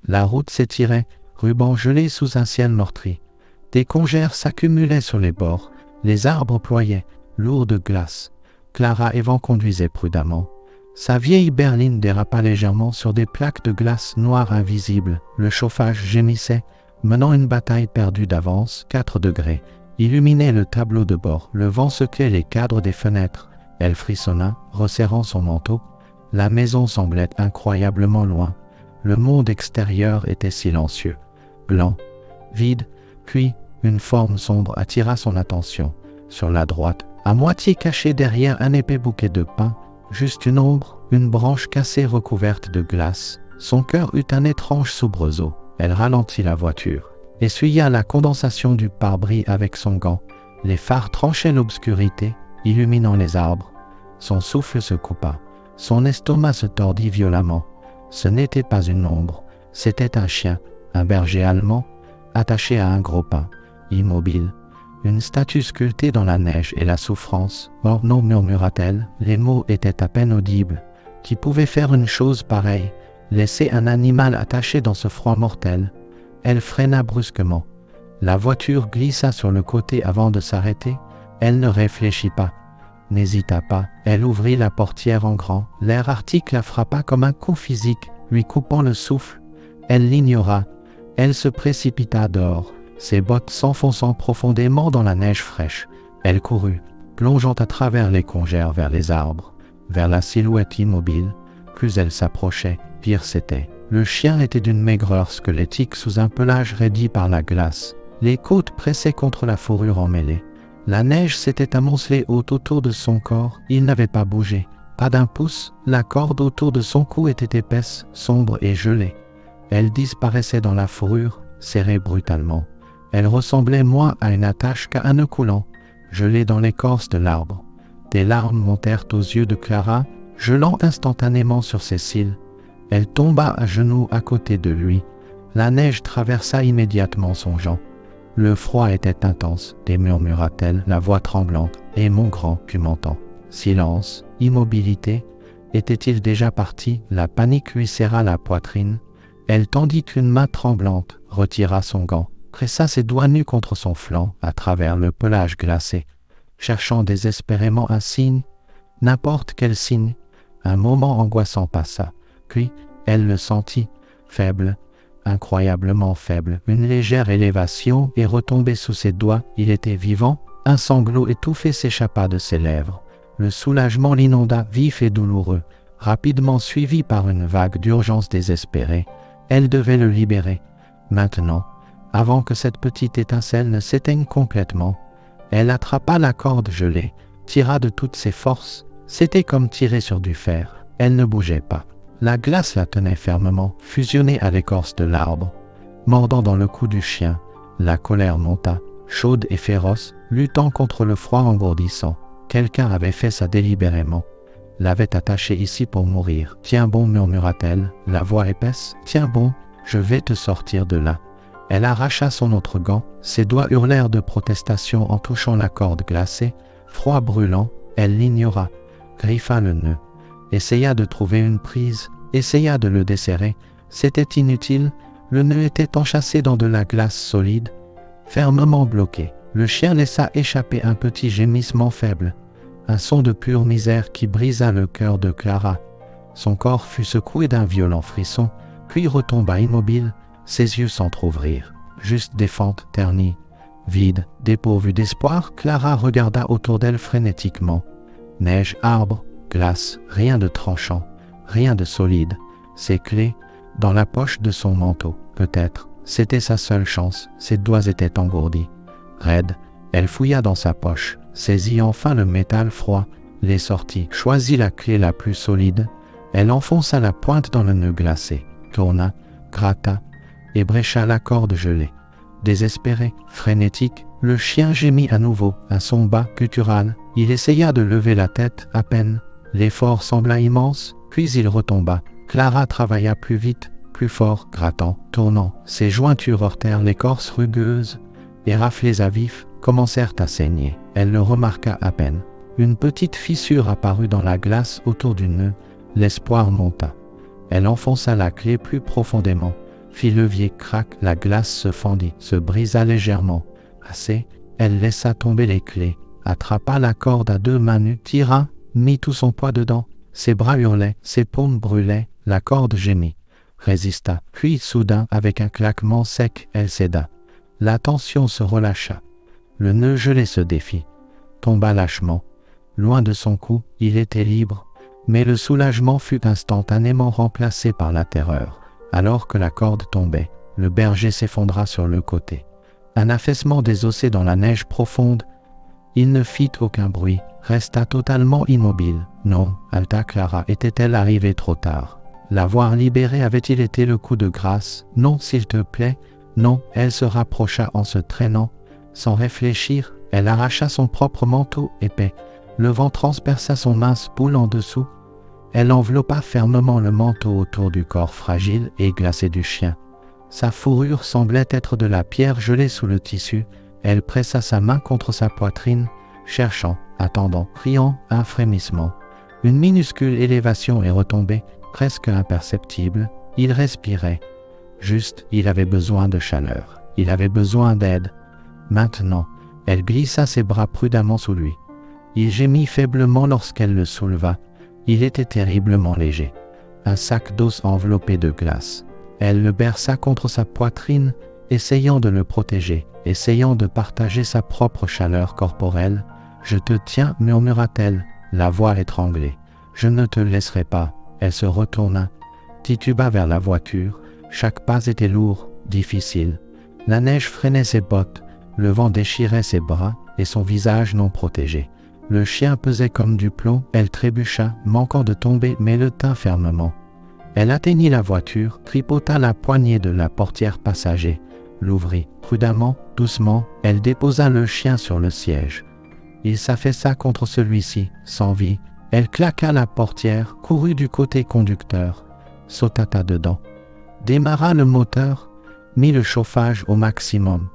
La route s'étirait, ruban gelé sous un ciel meurtri. Des congères s'accumulaient sur les bords, les arbres ployaient, lourds de glace. Clara Evan conduisait prudemment. Sa vieille berline dérapa légèrement sur des plaques de glace noires invisibles. Le chauffage gémissait, menant une bataille perdue d'avance. 4 degrés illuminait le tableau de bord. Le vent secouait les cadres des fenêtres. Elle frissonna, resserrant son manteau. La maison semblait incroyablement loin. Le monde extérieur était silencieux, blanc, vide. Puis, une forme sombre attira son attention. Sur la droite, à moitié cachée derrière un épais bouquet de pins, juste une ombre, une branche cassée recouverte de glace. Son cœur eut un étrange soubresaut. Elle ralentit la voiture, essuya la condensation du pare-brise avec son gant. Les phares tranchaient l'obscurité, illuminant les arbres. Son souffle se coupa. Son estomac se tordit violemment. Ce n'était pas une ombre, c'était un chien, un berger allemand, attaché à un gros pin, immobile. Une statue sculptée dans la neige et la souffrance. « Oh non » murmura-t-elle, les mots étaient à peine audibles. Qui pouvait faire une chose pareille, laisser un animal attaché dans ce froid mortel? Elle freina brusquement. La voiture glissa sur le côté avant de s'arrêter. Elle ne réfléchit pas, n'hésita pas. Elle ouvrit la portière en grand. L'air arctique la frappa comme un coup physique, lui coupant le souffle. Elle l'ignora. Elle se précipita dehors, ses bottes s'enfonçant profondément dans la neige fraîche. Elle courut, plongeant à travers les congères vers les arbres, vers la silhouette immobile. Plus elle s'approchait, pire c'était. Le chien était d'une maigreur squelettique sous un pelage raidi par la glace. Les côtes pressaient contre la fourrure emmêlée. La neige s'était amoncelée haute autour de son corps. Il n'avait pas bougé, pas d'un pouce. La corde autour de son cou était épaisse, sombre et gelée. Elle disparaissait dans la fourrure, serrée brutalement. Elle ressemblait moins à une attache qu'à un nœud coulant, gelée dans l'écorce de l'arbre. Des larmes montèrent aux yeux de Clara, gelant instantanément sur ses cils. Elle tomba à genoux à côté de lui. La neige traversa immédiatement son jambe. Le froid était intense, murmura-t-elle, la voix tremblante. « Et mon grand, tu m'entends ?» Silence, immobilité. Était-il déjà parti? La panique lui serra la poitrine. Elle tendit une main tremblante, retira son gant, pressa ses doigts nus contre son flanc, à travers le pelage glacé, cherchant désespérément un signe, n'importe quel signe. Un moment angoissant passa, puis elle le sentit, faible, incroyablement faible. Une légère élévation et retombée sous ses doigts. Il était vivant. Un sanglot étouffé s'échappa de ses lèvres. Le soulagement l'inonda, vif et douloureux, rapidement suivi par une vague d'urgence désespérée. Elle devait le libérer. Maintenant, avant que cette petite étincelle ne s'éteigne complètement, elle attrapa la corde gelée, tira de toutes ses forces. C'était comme tirer sur du fer. Elle ne bougeait pas. La glace la tenait fermement, fusionnée à l'écorce de l'arbre. Mordant dans le cou du chien, la colère monta, chaude et féroce, luttant contre le froid engourdissant. Quelqu'un avait fait ça délibérément. L'avait attachée ici pour mourir. « Tiens bon » murmura-t-elle, la voix épaisse. « Tiens bon, je vais te sortir de là. » Elle arracha son autre gant. Ses doigts hurlèrent de protestation en touchant la corde glacée. Froid brûlant, elle l'ignora, griffa le nœud, essaya de trouver une prise, essaya de le desserrer. C'était inutile, le nœud était enchâssé dans de la glace solide, fermement bloqué. Le chien laissa échapper un petit gémissement faible, un son de pure misère qui brisa le cœur de Clara. Son corps fut secoué d'un violent frisson, puis retomba immobile, ses yeux s'entr'ouvrirent. Juste des fentes ternies, vides, dépourvues d'espoir. Clara regarda autour d'elle frénétiquement. Neige, arbres, glace, rien de tranchant, rien de solide. Ses clés, dans la poche de son manteau, peut-être. C'était sa seule chance, ses doigts étaient engourdis. Raide, elle fouilla dans sa poche, saisit enfin le métal froid, les sortit, choisit la clé la plus solide. Elle enfonça la pointe dans le nœud glacé, tourna, gratta, et brécha la corde gelée. Désespéré, frénétique, le chien gémit à nouveau, un son bas, guttural. Il essaya de lever la tête, à peine. L'effort sembla immense, puis il retomba. Clara travailla plus vite, plus fort, grattant, tournant. Ses jointures heurtèrent l'écorce rugueuse, et raflées à vif commencèrent à saigner. Elle le remarqua à peine. Une petite fissure apparut dans la glace autour du nœud. L'espoir monta. Elle enfonça la clé plus profondément, fit levier, craque, la glace se fendit, se brisa légèrement. Assez, elle laissa tomber les clés, attrapa la corde à 2 mains nues, tira, mit tout son poids dedans. Ses bras hurlaient, ses paumes brûlaient, la corde gémit, résista. Puis soudain, avec un claquement sec, elle céda. La tension se relâcha. Le nœud gelé se défit, tomba lâchement. Loin de son cou, il était libre, mais le soulagement fut instantanément remplacé par la terreur. Alors que la corde tombait, le berger s'effondra sur le côté. Un affaissement désossé dans la neige profonde. Il ne fit aucun bruit, resta totalement immobile. Non, halta Clara, était-elle arrivée trop tard? L'avoir libéré avait-il été le coup de grâce? Non, s'il te plaît. Non, elle se rapprocha en se traînant. Sans réfléchir, elle arracha son propre manteau épais. Le vent transperça son mince boule en dessous. Elle enveloppa fermement le manteau autour du corps fragile et glacé du chien. Sa fourrure semblait être de la pierre gelée sous le tissu. Elle pressa sa main contre sa poitrine, cherchant, attendant, criant, un frémissement. Une minuscule élévation est retombée, presque imperceptible. Il respirait. Juste, il avait besoin de chaleur. Il avait besoin d'aide. Maintenant, elle glissa ses bras prudemment sous lui. Il gémit faiblement lorsqu'elle le souleva. Il était terriblement léger. Un sac d'os enveloppé de glace. Elle le berça contre sa poitrine, essayant de le protéger, essayant de partager sa propre chaleur corporelle. « Je te tiens » murmura-t-elle, la voix étranglée. « Je ne te laisserai pas. » Elle se retourna, tituba vers la voiture. Chaque pas était lourd, difficile. La neige freinait ses bottes, le vent déchirait ses bras et son visage non protégé. Le chien pesait comme du plomb, elle trébucha, manquant de tomber, mais le tint fermement. Elle atteignit la voiture, tripota la poignée de la portière passager, l'ouvrit. Prudemment, doucement, elle déposa le chien sur le siège. Il s'affaissa contre celui-ci, sans vie. Elle claqua la portière, courut du côté conducteur, sauta dedans, démarra le moteur, mit le chauffage au maximum,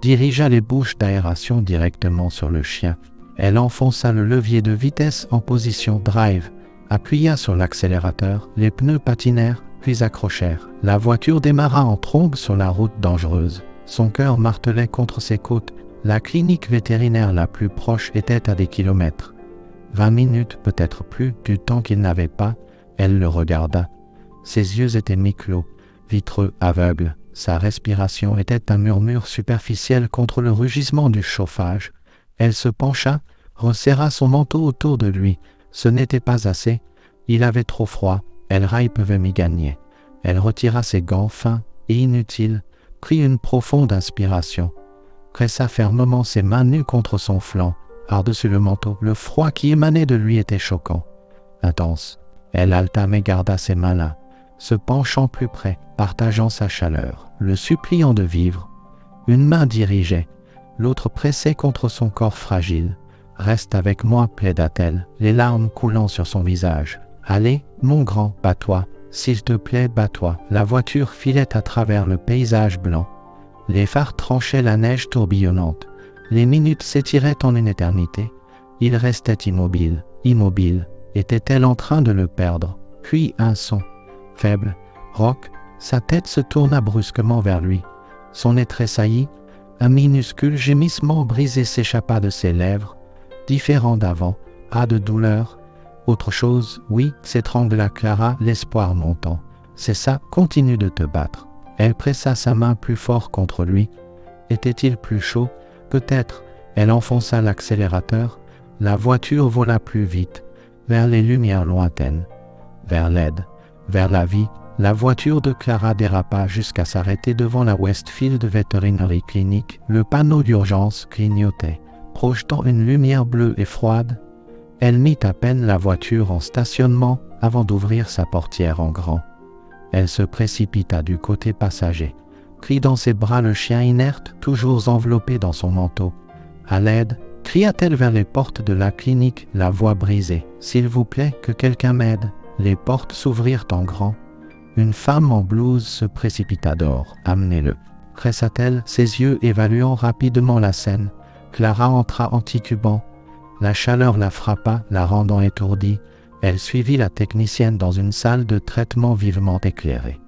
dirigea les bouches d'aération directement sur le chien. Elle enfonça le levier de vitesse en position drive, appuya sur l'accélérateur, les pneus patinèrent, puis accrochèrent. La voiture démarra en trombe sur la route dangereuse. Son cœur martelait contre ses côtes. La clinique vétérinaire la plus proche était à des kilomètres. 20 minutes, peut-être plus, du temps qu'il n'avait pas. Elle le regarda. Ses yeux étaient mi-clos, vitreux, aveugles. Sa respiration était un murmure superficiel contre le rugissement du chauffage. Elle se pencha, resserra son manteau autour de lui. Ce n'était pas assez. Il avait trop froid. Elraï pouvait m'y gagner. Elle retira ses gants fins et inutiles, prit une profonde inspiration, pressa fermement ses mains nues contre son flanc, par-dessus le manteau. Le froid qui émanait de lui était choquant, intense. Elle halta mais garda ses mains là, se penchant plus près, partageant sa chaleur, le suppliant de vivre. Une main dirigeait, l'autre pressait contre son corps fragile. « Reste avec moi » plaida-t-elle, les larmes coulant sur son visage. « Allez, mon grand, bats-toi, s'il te plaît, bats-toi. » La voiture filait à travers le paysage blanc. Les phares tranchaient la neige tourbillonnante. Les minutes s'étiraient en une éternité. Il restait immobile, immobile. Était-elle en train de le perdre? Puis un son, faible, rauque, sa tête se tourna brusquement vers lui. Son nez tressaillit, un minuscule gémissement brisé s'échappa de ses lèvres. Différent d'avant, pas de douleur. Autre chose, oui, s'étrangla Clara, l'espoir montant. C'est ça, continue de te battre. Elle pressa sa main plus fort contre lui. Était-il plus chaud? Peut-être. Elle enfonça l'accélérateur. La voiture vola plus vite, vers les lumières lointaines, vers l'aide, vers la vie. La voiture de Clara dérapa jusqu'à s'arrêter devant la Westfield Veterinary Clinic. Le panneau d'urgence clignotait, projetant une lumière bleue et froide. Elle mit à peine la voiture en stationnement avant d'ouvrir sa portière en grand. Elle se précipita du côté passager, prit dans ses bras le chien inerte, toujours enveloppé dans son manteau. « À l'aide !» cria-t-elle vers les portes de la clinique, la voix brisée. « S'il vous plaît, que quelqu'un m'aide !» Les portes s'ouvrirent en grand. Une femme en blouse se précipita dehors. « Amenez-le !» pressa-t-elle, ses yeux évaluant rapidement la scène. Clara entra en titubant. La chaleur la frappa, la rendant étourdie. Elle suivit la technicienne dans une salle de traitement vivement éclairée.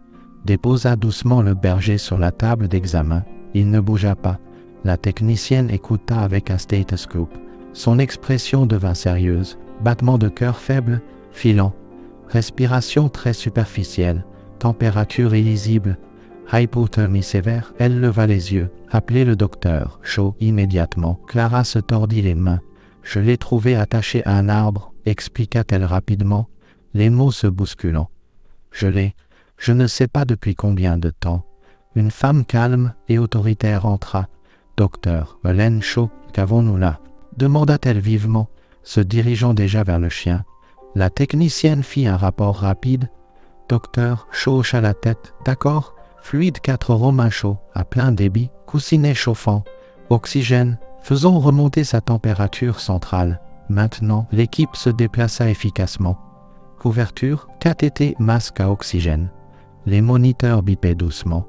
déposa doucement le berger sur la table d'examen. Il ne bougea pas. La technicienne écouta avec un stéthoscope. Son expression devint sérieuse. Battement de cœur faible, filant. Respiration très superficielle. Température illisible. Hypothermie sévère. Elle leva les yeux. Appelez le docteur. Chaud immédiatement. Clara se tordit les mains. Je l'ai trouvé attaché à un arbre, expliqua-t-elle rapidement, les mots se bousculant. Je ne sais pas depuis combien de temps. Une femme calme et autoritaire entra. Docteur, Hélène Shaw, qu'avons-nous là? Demanda-t-elle vivement, se dirigeant déjà vers le chien. La technicienne fit un rapport rapide. Docteur Shaw hocha la tête. D'accord, fluide 4 Romain chaud, à plein débit, coussinet chauffant, oxygène. Faisons remonter sa température centrale. Maintenant, l'équipe se déplaça efficacement. Couverture, cathéter, masque à oxygène. Les moniteurs bipaient doucement.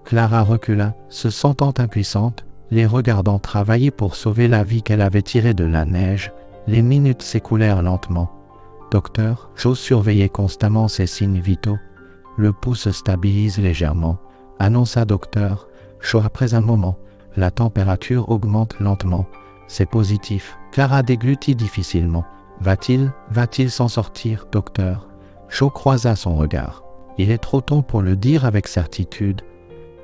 Clara recula, se sentant impuissante, les regardant travailler pour sauver la vie qu'elle avait tirée de la neige. Les minutes s'écoulèrent lentement. Docteur, Shaw surveillait constamment ses signes vitaux. Le pouls se stabilise légèrement, annonça docteur Shaw après un moment. La température augmente lentement. C'est positif. Clara déglutit difficilement. Va-t-il s'en sortir, docteur? Shaw croisa son regard. Il est trop tôt pour le dire avec certitude.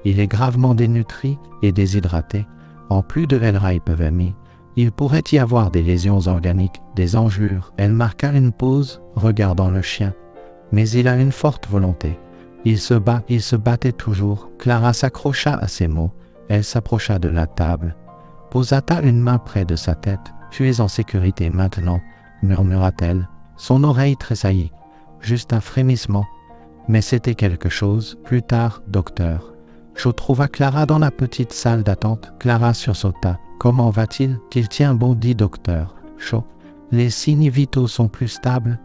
Il est gravement dénutri et déshydraté. En plus de l'hypervémie, il pourrait y avoir des lésions organiques, des engelures. Elle marqua une pause, regardant le chien. Mais il a une forte volonté. Il se battait toujours. Clara s'accrocha à ces mots. Elle s'approcha de la table, posa-t-elle une main près de sa tête. « Tu es en sécurité maintenant », murmura-t-elle. Son oreille tressaillit. Juste un frémissement. Mais c'était quelque chose. Plus tard, docteur. Shaw trouva Clara dans la petite salle d'attente. Clara sursauta. « Comment va-t-il » Qu'il tient bon, dit docteur Shaw. Les signes vitaux sont plus stables.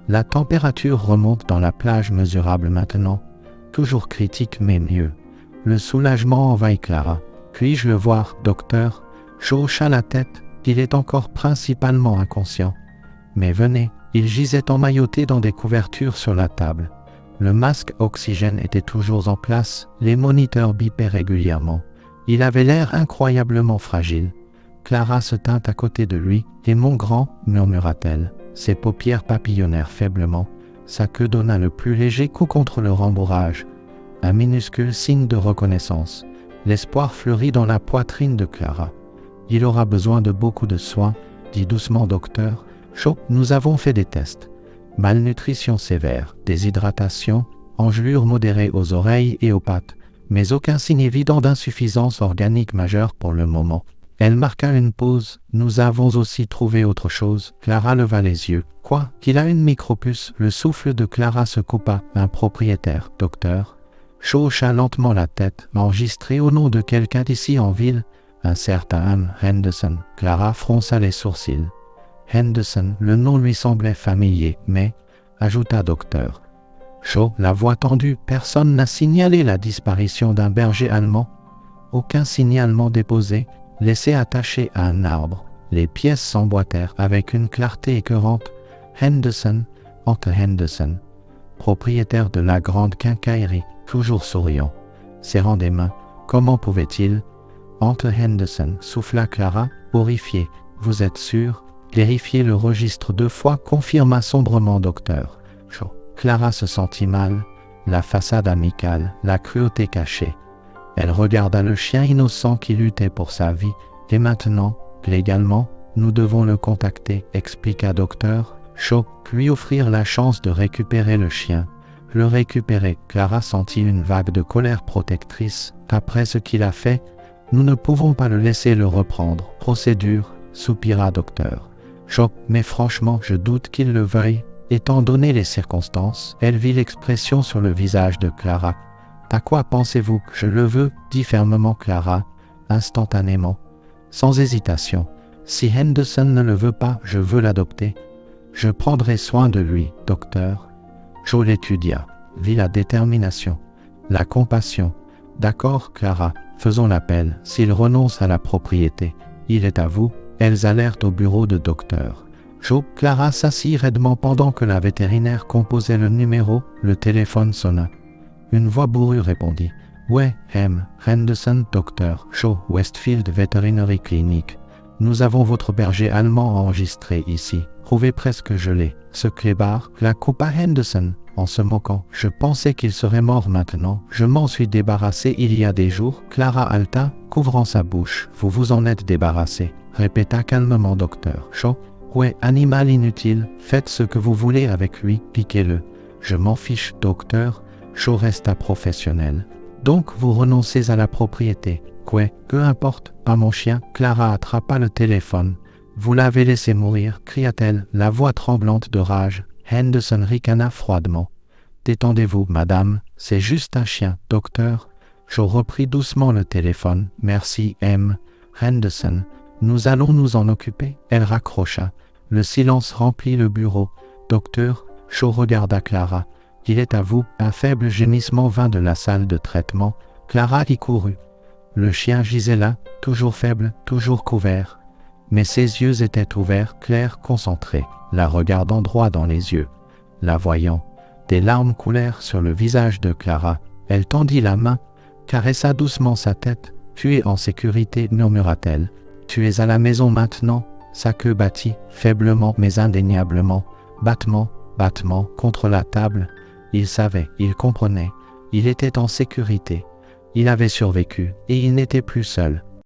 La température remonte dans la plage mesurable maintenant. Toujours critique, mais mieux. Le soulagement envahit Clara. « Puis-je le voir, docteur ?» Shaw hocha la tête. Il est encore principalement inconscient. Mais venez, il gisait emmailloté dans des couvertures sur la table. Le masque oxygène était toujours en place, les moniteurs bipaient régulièrement. Il avait l'air incroyablement fragile. Clara se tint à côté de lui. « Et mon grand » murmura-t-elle. Ses paupières papillonnèrent faiblement. Sa queue donna le plus léger coup contre le rembourrage. Un minuscule signe de reconnaissance. L'espoir fleurit dans la poitrine de Clara. « Il aura besoin de beaucoup de soins » dit doucement docteur Shaw. « Nous avons fait des tests. Malnutrition sévère, déshydratation, engelure modérée aux oreilles et aux pattes, mais aucun signe évident d'insuffisance organique majeure pour le moment. » Elle marqua une pause. « Nous avons aussi trouvé autre chose. » Clara leva les yeux. « Quoi ? Qu'il a une micropuce ?» Le souffle de Clara se coupa. « Un propriétaire, docteur. » Shaw hocha lentement la tête. « Enregistré au nom de quelqu'un d'ici en ville ?» Un certain Anne Henderson. Clara fronça les sourcils. Henderson, le nom lui semblait familier, mais, ajouta docteur Shaw, la voix tendue, personne n'a signalé la disparition d'un berger allemand. Aucun signalement déposé, laissé attaché à un arbre. Les pièces s'emboîtèrent avec une clarté écœurante. Henderson, Ante Henderson, propriétaire de la grande quincaillerie, toujours souriant, serrant des mains. Comment pouvait-il? Ante Henderson, souffla Clara, horrifiée. Vous êtes sûr? Vérifiez le registre 2 fois, confirma sombrement docteur Shaw. Clara se sentit mal, la façade amicale, la cruauté cachée. Elle regarda le chien innocent qui luttait pour sa vie. Et maintenant, légalement, nous devons le contacter, expliqua docteur Shaw, lui offrir la chance de récupérer le chien. Le récupérer, Clara sentit une vague de colère protectrice. Après ce qu'il a fait, nous ne pouvons pas le laisser le reprendre. Procédure, soupira docteur Shaw, mais franchement, je doute qu'il le veuille. Étant donné les circonstances, elle vit l'expression sur le visage de Clara. À quoi pensez-vous que je le veux? Dit fermement Clara, instantanément, sans hésitation. Si Henderson ne le veut pas, je veux l'adopter. Je prendrai soin de lui, docteur. Shaw l'étudia, vit la détermination, la compassion. D'accord, Clara, faisons l'appel. S'il renonce à la propriété, il est à vous. Elles allèrent au bureau de docteur Shaw. Clara s'assit raidement pendant que la vétérinaire composait le numéro. Le téléphone sonna. Une voix bourrue répondit. Ouais, Henderson, docteur, Shaw, Westfield Veterinary Clinic. Nous avons votre berger allemand enregistré ici, trouvé presque gelé. Ce clébard, la coupa Henderson, en se moquant. Je pensais qu'il serait mort maintenant. Je m'en suis débarrassé il y a des jours. Clara Alta, couvrant sa bouche. Vous vous en êtes débarrassé, répéta calmement docteur Shaw. Ouais, animal inutile, faites ce que vous voulez avec lui, piquez-le. Je m'en fiche, docteur. Shaw resta professionnel. Donc vous renoncez à la propriété. Ouais, peu importe, pas mon chien. Clara attrapa le téléphone. Vous l'avez laissé mourir, cria-t-elle, la voix tremblante de rage. Henderson ricana froidement. Détendez-vous, madame, c'est juste un chien, docteur. Shaw reprit doucement le téléphone. Merci, Henderson. Nous allons nous en occuper. Elle raccrocha. Le silence remplit le bureau. Docteur, Shaw regarda Clara. Il est à vous. Un faible gémissement vint de la salle de traitement. Clara y courut. Le chien gisait là, toujours faible, toujours couvert. Mais ses yeux étaient ouverts, clairs, concentrés, la regardant droit dans les yeux. La voyant, des larmes coulèrent sur le visage de Clara. Elle tendit la main, caressa doucement sa tête. « Tu es en sécurité, murmura-t-elle. Tu es à la maison maintenant ?» Sa queue battit, faiblement mais indéniablement. Battement, battement, contre la table. Il savait, il comprenait. Il était en sécurité. Il avait survécu, et il n'était plus seul.